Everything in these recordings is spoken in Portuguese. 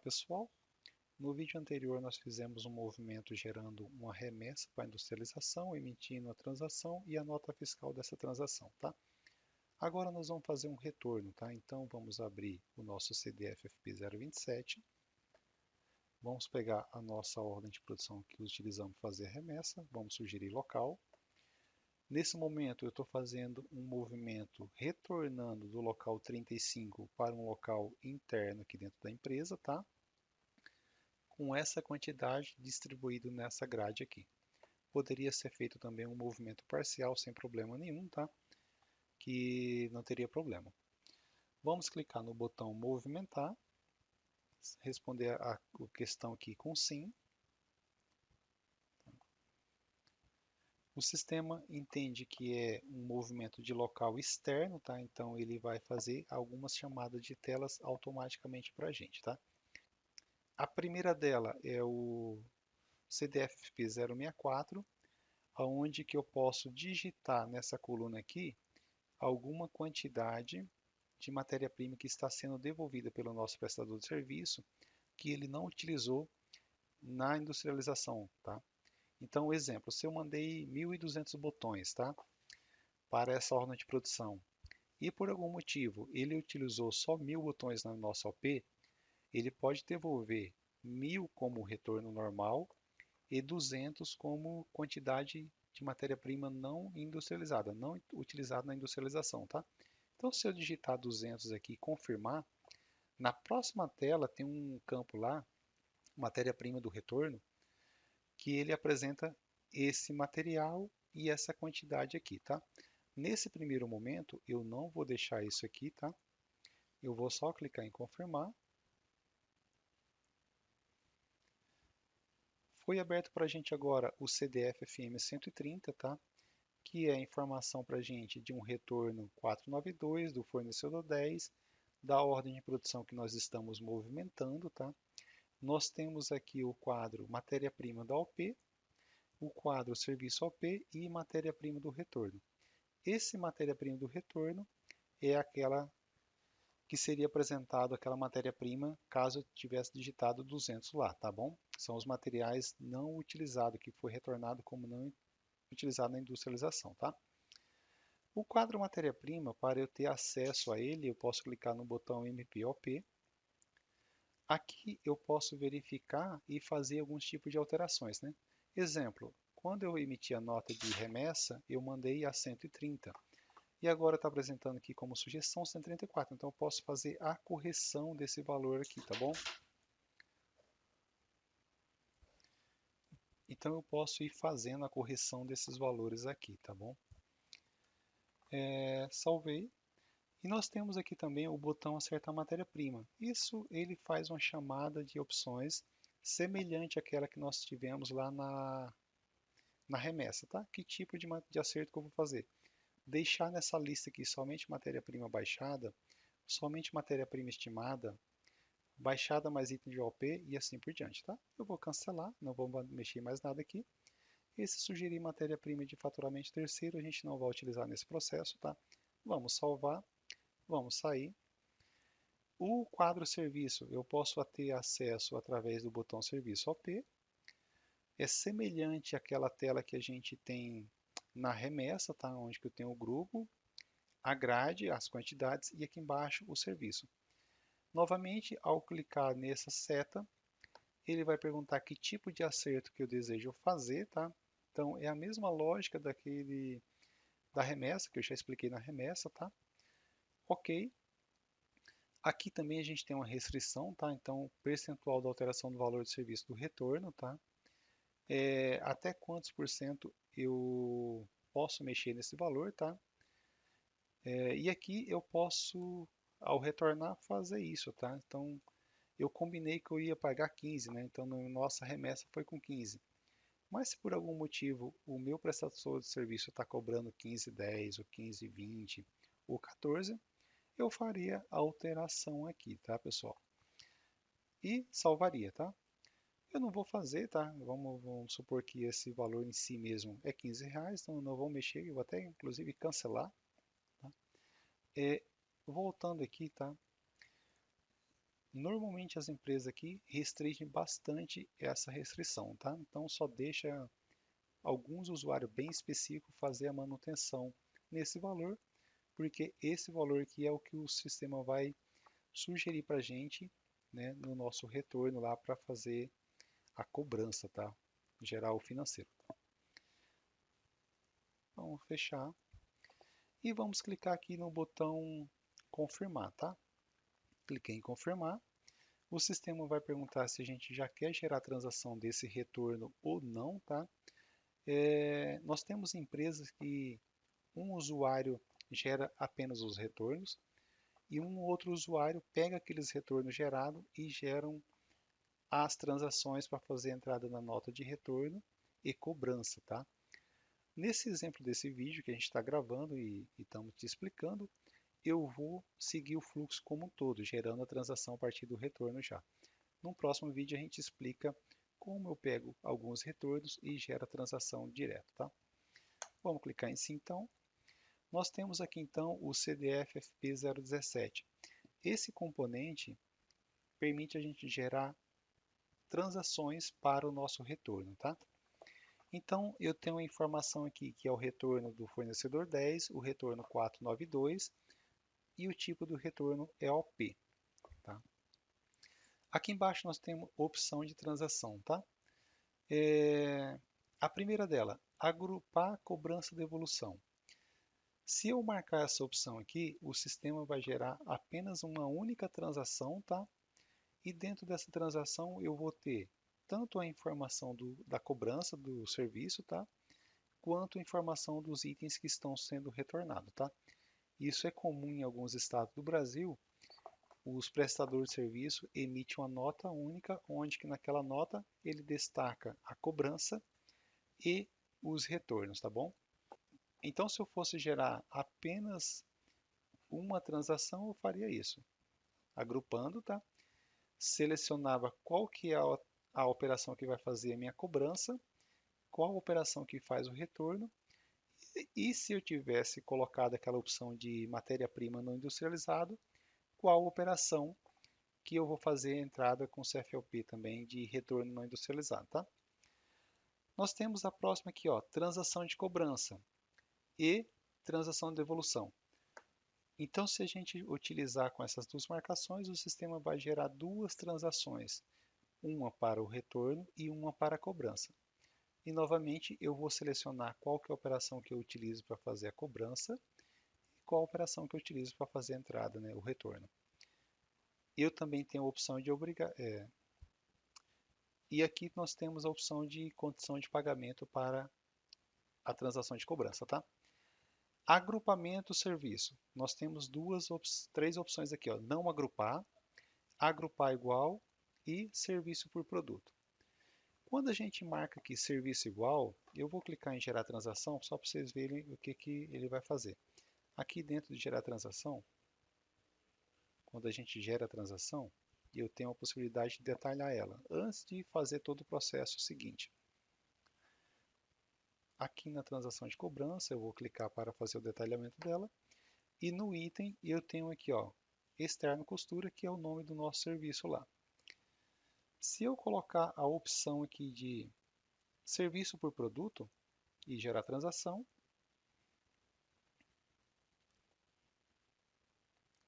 pessoal, no vídeo anterior nós fizemos um movimento gerando uma remessa para a industrialização, emitindo a transação e a nota fiscal dessa transação, tá? Agora nós vamos fazer um retorno, tá? Então vamos abrir o nosso CDF-FP 027, vamos pegar a nossa ordem de produção que utilizamos para fazer a remessa, vamos sugerir local. Nesse momento eu estou fazendo um movimento retornando do local 35 para um local interno aqui dentro da empresa, tá? Com essa quantidade distribuído nessa grade aqui. Poderia ser feito também um movimento parcial sem problema nenhum, tá? Que não teria problema. Vamos clicar no botão movimentar, responder a questão aqui com sim. O sistema entende que é um movimento de local externo, tá? Então ele vai fazer algumas chamadas de telas automaticamente para a gente, tá? A primeira dela é o CDF-FP 064, onde que eu posso digitar nessa coluna aqui alguma quantidade de matéria-prima que está sendo devolvida pelo nosso prestador de serviço que ele não utilizou na industrialização, tá? Então, exemplo, se eu mandei 1.200 botões, tá, para essa ordem de produção e por algum motivo ele utilizou só 1.000 botões na nossa OP, ele pode devolver 1.000 como retorno normal e 200 como quantidade de matéria-prima não industrializada, não utilizada na industrialização, tá? Então, se eu digitar 200 aqui e confirmar, na próxima tela tem um campo lá, matéria-prima do retorno, que ele apresenta esse material e essa quantidade aqui, tá? Nesse primeiro momento, eu não vou deixar isso aqui, tá? Eu vou só clicar em confirmar. Foi aberto para a gente agora o CDF-FM 130, tá? Que é a informação para a gente de um retorno 492 do fornecedor 10, da ordem de produção que nós estamos movimentando, tá? Nós temos aqui o quadro matéria-prima da OP, o quadro serviço OP e matéria-prima do retorno. Esse matéria-prima do retorno é aquela que seria apresentado aquela matéria-prima caso eu tivesse digitado 200 lá, tá bom? São os materiais não utilizados, que foi retornado como não utilizado na industrialização, tá? O quadro matéria-prima, para eu ter acesso a ele, eu posso clicar no botão MPOP. Aqui eu posso verificar e fazer alguns tipos de alterações, né? Exemplo, quando eu emiti a nota de remessa, eu mandei a 130. E agora está apresentando aqui como sugestão 134. Então eu posso fazer a correção desse valor aqui, tá bom? Então eu posso ir fazendo a correção desses valores aqui, tá bom? Salvei. E nós temos aqui também o botão acertar matéria-prima. Isso ele faz uma chamada de opções semelhante àquela que nós tivemos lá na remessa, tá? Que tipo de acerto que eu vou fazer? Deixar nessa lista aqui somente matéria-prima baixada, somente matéria-prima estimada, baixada mais item de OP e assim por diante, tá? Eu vou cancelar, não vou mexer mais nada aqui. E se sugerir matéria-prima de faturamento terceiro, a gente não vai utilizar nesse processo, tá? Vamos salvar, vamos sair. O quadro serviço eu posso ter acesso através do botão serviço OP. É semelhante àquela tela que a gente tem na remessa, tá? Onde que eu tenho o grupo, a grade, as quantidades e aqui embaixo o serviço. Novamente, ao clicar nessa seta, ele vai perguntar que tipo de acerto que eu desejo fazer, tá? Então é a mesma lógica da remessa, que eu já expliquei na remessa, tá? Ok. Aqui também a gente tem uma restrição, tá? Então, percentual da alteração do valor de serviço do retorno, tá? Até quantos por cento eu posso mexer nesse valor, tá? E aqui eu posso, ao retornar, fazer isso, tá? Então, eu combinei que eu ia pagar 15, né? Então, nossa remessa foi com 15. Mas se por algum motivo o meu prestador de serviço está cobrando 15,10 ou 15,20 ou 14, eu faria a alteração aqui, tá, pessoal? E salvaria, tá? Eu não vou fazer, tá? Vamos supor que esse valor em si mesmo é R$ 15, então eu não vou mexer, eu vou até inclusive cancelar, tá? É, voltando aqui, tá? Normalmente as empresas aqui restringem bastante essa restrição, tá? Então só deixa alguns usuários bem específicos fazer a manutenção nesse valor, porque esse valor aqui é o que o sistema vai sugerir para a gente, né, no nosso retorno lá para fazer a cobrança, tá? Gerar o financeiro. Vamos fechar e vamos clicar aqui no botão confirmar, tá? Cliquei em confirmar. O sistema vai perguntar se a gente já quer gerar a transação desse retorno ou não, tá? Nós temos empresas que um usuário gera apenas os retornos e um outro usuário pega aqueles retornos gerados e geram as transações para fazer a entrada na nota de retorno e cobrança, tá? Nesse exemplo desse vídeo que a gente está gravando e estamos te explicando, eu vou seguir o fluxo como um todo, gerando a transação a partir do retorno já. No próximo vídeo a gente explica como eu pego alguns retornos e gero a transação direto, tá? Vamos clicar em sim então. Nós temos aqui então o CDF FP017. Esse componente permite a gente gerar transações para o nosso retorno, tá? Então, eu tenho a informação aqui que é o retorno do fornecedor 10, o retorno 492 e o tipo do retorno é OP, tá? Aqui embaixo nós temos opção de transação, tá? A primeira dela, agrupar cobrança e devolução. Se eu marcar essa opção aqui, o sistema vai gerar apenas uma única transação, tá? E dentro dessa transação eu vou ter tanto a informação da cobrança do serviço, tá? Quanto a informação dos itens que estão sendo retornados, tá? Isso é comum em alguns estados do Brasil. Os prestadores de serviço emitem uma nota única, onde que naquela nota ele destaca a cobrança e os retornos, tá bom? Então, se eu fosse gerar apenas uma transação, eu faria isso, agrupando, tá? Selecionava qual que é a operação que vai fazer a minha cobrança, qual a operação que faz o retorno, e se eu tivesse colocado aquela opção de matéria-prima não industrializado, qual operação que eu vou fazer a entrada com CFLP também de retorno não industrializado, tá? Nós temos a próxima aqui, ó, transação de cobrança e transação de devolução. Então, se a gente utilizar com essas duas marcações, o sistema vai gerar duas transações, uma para o retorno e uma para a cobrança. E novamente eu vou selecionar qual que é a operação que eu utilizo para fazer a cobrança e qual a operação que eu utilizo para fazer a entrada, né, o retorno. Eu também tenho a opção de obrigar. E aqui nós temos a opção de condição de pagamento para a transação de cobrança, tá? Agrupamento serviço. Nós temos três opções aqui, ó. Não agrupar, agrupar igual e serviço por produto. Quando a gente marca aqui serviço igual, eu vou clicar em gerar transação só para vocês verem o que ele vai fazer. Aqui dentro de gerar transação, quando a gente gera a transação, eu tenho a possibilidade de detalhar ela antes de fazer todo o processo seguinte. Aqui na transação de cobrança, eu vou clicar para fazer o detalhamento dela. E no item, eu tenho aqui, ó, externo costura, que é o nome do nosso serviço lá. Se eu colocar a opção aqui de serviço por produto e gerar transação,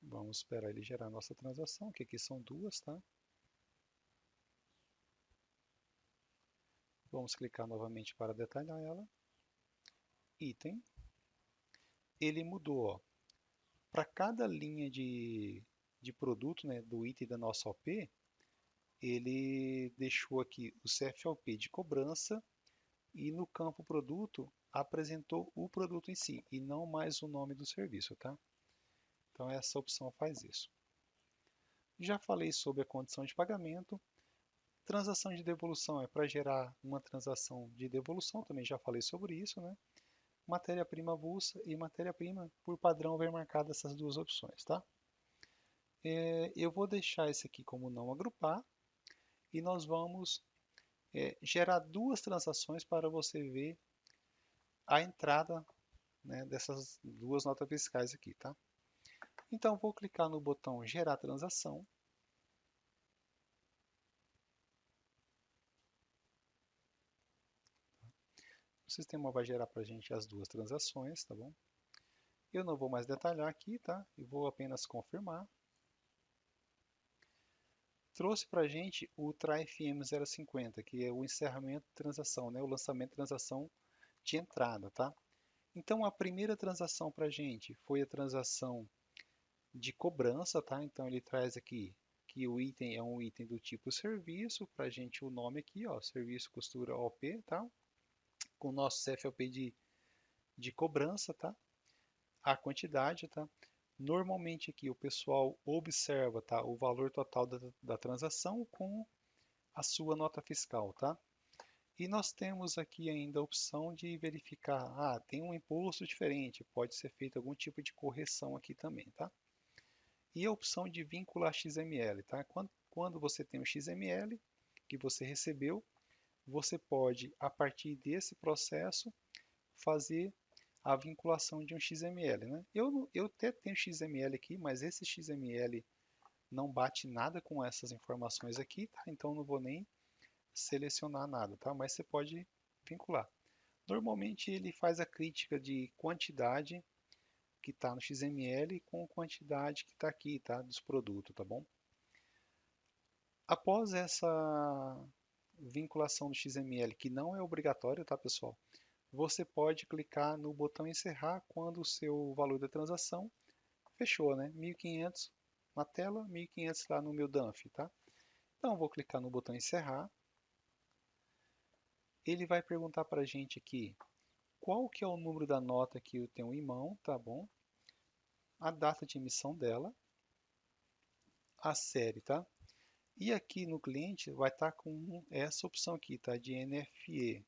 vamos esperar ele gerar a nossa transação, que aqui são duas, tá? Vamos clicar novamente para detalhar ela. Item. Ele mudou, ó. Para cada linha de produto, né, do item da nossa OP, ele deixou aqui o CFOP de cobrança e no campo produto apresentou o produto em si e não mais o nome do serviço, tá? Então essa opção faz isso. Já falei sobre a condição de pagamento. Transação de devolução é para gerar uma transação de devolução, também já falei sobre isso, né? Matéria-prima avulsa e matéria-prima, por padrão, vem marcada essas duas opções, tá? Eu vou deixar esse aqui como não agrupar e nós vamos gerar duas transações para você ver a entrada, né, dessas duas notas fiscais aqui, tá? Então, vou clicar no botão gerar transação sistema vai gerar para a gente as duas transações, tá bom? Eu não vou mais detalhar aqui, tá? Eu vou apenas confirmar. Trouxe para a gente o TryFM050, que é o encerramento de transação, né? O lançamento de transação de entrada, tá? Então, a primeira transação para a gente foi a transação de cobrança, tá? Então, ele traz aqui que o item é um item do tipo serviço, para a gente o nome aqui, ó, serviço costura OP, tá? Com o nosso CFOP de cobrança, tá? A quantidade, tá? Normalmente aqui o pessoal observa, tá? O valor total da transação com a sua nota fiscal, tá? E nós temos aqui ainda a opção de verificar, tem um imposto diferente, pode ser feito algum tipo de correção aqui também, tá? E a opção de vincular XML, tá? Quando você tem o XML que você recebeu, você pode, a partir desse processo, fazer a vinculação de um XML, né? Eu até tenho XML aqui, mas esse XML não bate nada com essas informações aqui, tá? Então não vou nem selecionar nada, tá? Mas você pode vincular. Normalmente ele faz a crítica de quantidade que está no XML com quantidade que está aqui, tá? Dos produtos, tá bom? Após essa vinculação do XML, que não é obrigatório, tá, pessoal? Você pode clicar no botão encerrar quando o seu valor da transação fechou, né? 1.500 na tela, 1.500 lá no meu DANF, tá? Então, eu vou clicar no botão encerrar. Ele vai perguntar para a gente aqui qual que é o número da nota que eu tenho em mão, tá bom? A data de emissão dela, a série, tá? E aqui no cliente vai estar com essa opção aqui, tá? De NFE,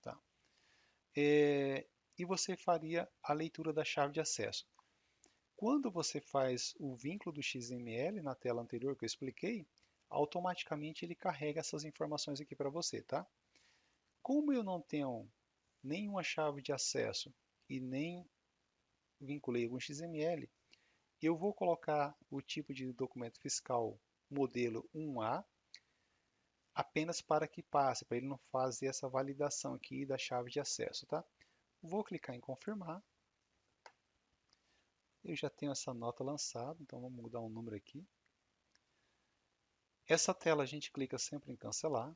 tá? E você faria a leitura da chave de acesso. Quando você faz o vínculo do XML na tela anterior que eu expliquei, automaticamente ele carrega essas informações aqui para você, tá? Como eu não tenho nenhuma chave de acesso e nem vinculei algum XML, eu vou colocar o tipo de documento fiscal modelo 1A apenas para que passe, para ele não fazer essa validação aqui da chave de acesso, tá? Vou clicar em confirmar. Eu já tenho essa nota lançada, então vamos mudar um número aqui. Essa tela a gente clica sempre em cancelar.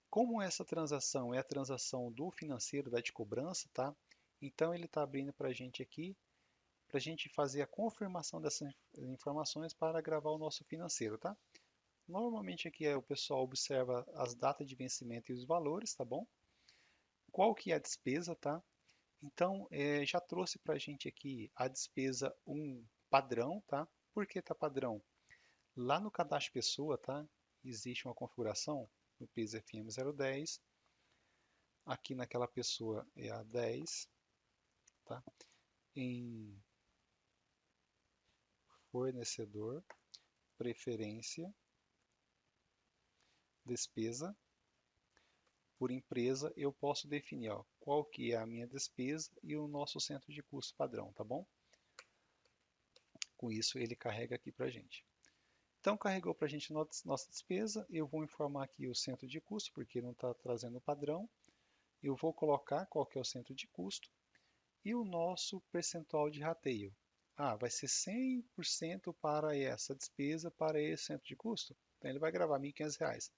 Como essa transação é a transação do financeiro, da de cobrança, tá? Então ele está abrindo para a gente aqui, para a gente fazer a confirmação dessas informações para gravar o nosso financeiro, tá? Normalmente aqui o pessoal observa as datas de vencimento e os valores, tá bom? Qual que é a despesa, tá? Então, já trouxe para a gente aqui a despesa 1 padrão, tá? Por que tá padrão? Lá no cadastro pessoa, tá? Existe uma configuração no PIS FM 010. Aqui naquela pessoa é a 10, tá? Em fornecedor, preferência, despesa. Por empresa, eu posso definir qual que é a minha despesa e o nosso centro de custo padrão, tá bom? Com isso, ele carrega aqui para a gente. Então, carregou para a gente nossa despesa. Eu vou informar aqui o centro de custo, porque não está trazendo o padrão. Eu vou colocar qual que é o centro de custo e o nosso percentual de rateio. Vai ser 100% para essa despesa, para esse centro de custo. Então, ele vai gravar R$ 1.500.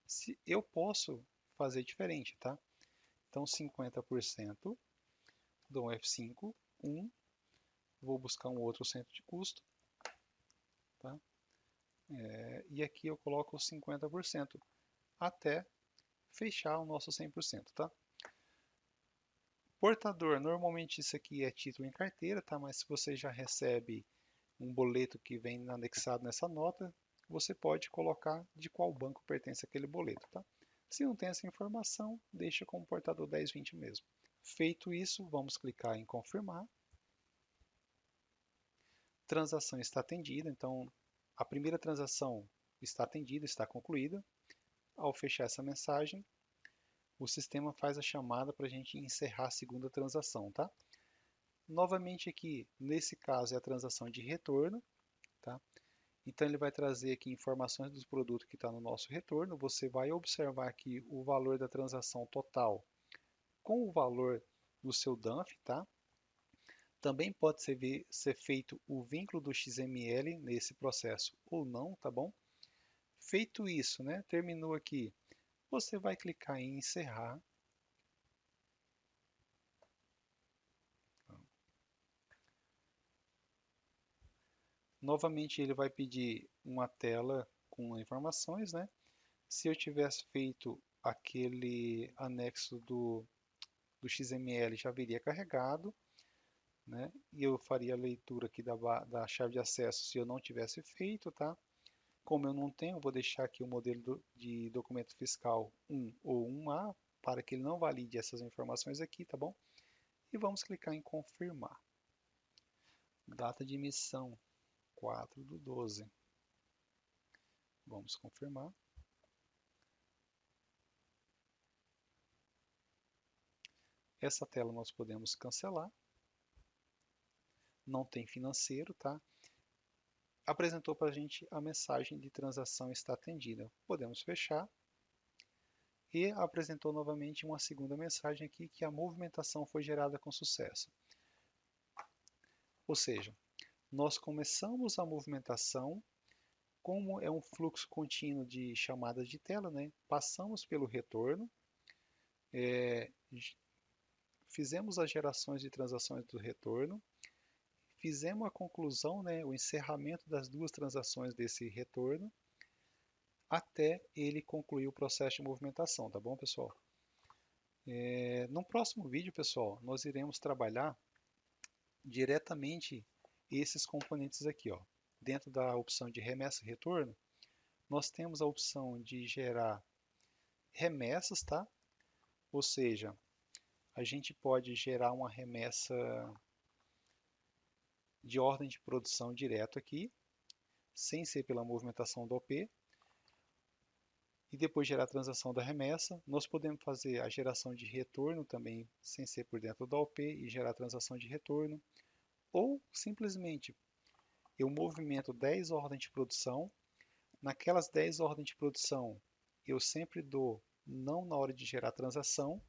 Se eu posso fazer diferente, tá? Então, 50% dou um F5, 1, vou buscar um outro centro de custo, tá? E aqui eu coloco 50% até fechar o nosso 100%, tá? Portador, normalmente isso aqui é título em carteira, tá? Mas se você já recebe um boleto que vem anexado nessa nota, você pode colocar de qual banco pertence aquele boleto, tá? Se não tem essa informação, deixa como portador 1020 mesmo. Feito isso, vamos clicar em confirmar. Transação está atendida, então a primeira transação está atendida, está concluída. Ao fechar essa mensagem, o sistema faz a chamada para a gente encerrar a segunda transação, tá? Novamente aqui, nesse caso é a transação de retorno, tá? Então ele vai trazer aqui informações dos produtos que está no nosso retorno. Você vai observar aqui o valor da transação total com o valor do seu DANF, tá? Também pode ser feito o vínculo do XML nesse processo ou não, tá bom? Feito isso, né? Terminou aqui. Você vai clicar em encerrar. Novamente ele vai pedir uma tela com informações, né? Se eu tivesse feito aquele anexo do XML, já viria carregado, né? E eu faria a leitura aqui da chave de acesso se eu não tivesse feito, tá? Como eu não tenho, eu vou deixar aqui o modelo de documento fiscal 1 ou 1A para que ele não valide essas informações aqui, tá bom? E vamos clicar em confirmar. Data de emissão 4/12. Vamos confirmar. Essa tela nós podemos cancelar. Não tem financeiro, tá? Apresentou para a gente a mensagem de transação está atendida. Podemos fechar. E apresentou novamente uma segunda mensagem aqui que a movimentação foi gerada com sucesso. Ou seja, nós começamos a movimentação, como é um fluxo contínuo de chamadas de tela, né? Passamos pelo retorno, é, fizemos as gerações de transações do retorno, fizemos a conclusão, né, o encerramento das duas transações desse retorno, até ele concluir o processo de movimentação, tá bom, pessoal? No próximo vídeo, pessoal, nós iremos trabalhar diretamente esses componentes aqui, ó. Dentro da opção de remessa e retorno, nós temos a opção de gerar remessas, tá? Ou seja, a gente pode gerar uma remessa de ordem de produção direto aqui, sem ser pela movimentação do OP, e depois gerar a transação da remessa. Nós podemos fazer a geração de retorno também, sem ser por dentro da OP, e gerar a transação de retorno, ou simplesmente eu movimento 10 ordens de produção, naquelas 10 ordens de produção eu sempre dou não na hora de gerar a transação,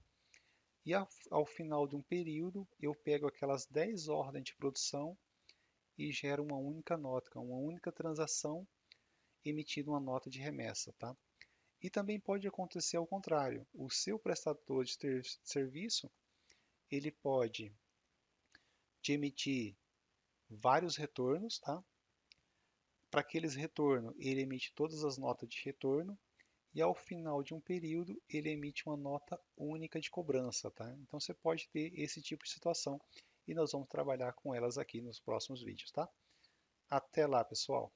e ao final de um período eu pego aquelas 10 ordens de produção e gero uma única nota, uma única transação emitindo uma nota de remessa, tá? E também pode acontecer ao contrário, o seu prestador de serviço, ele pode te emitir vários retornos, tá? Para aqueles retornos, ele emite todas as notas de retorno e ao final de um período, ele emite uma nota única de cobrança, tá? Então você pode ter esse tipo de situação e nós vamos trabalhar com elas aqui nos próximos vídeos, tá? Até lá, pessoal!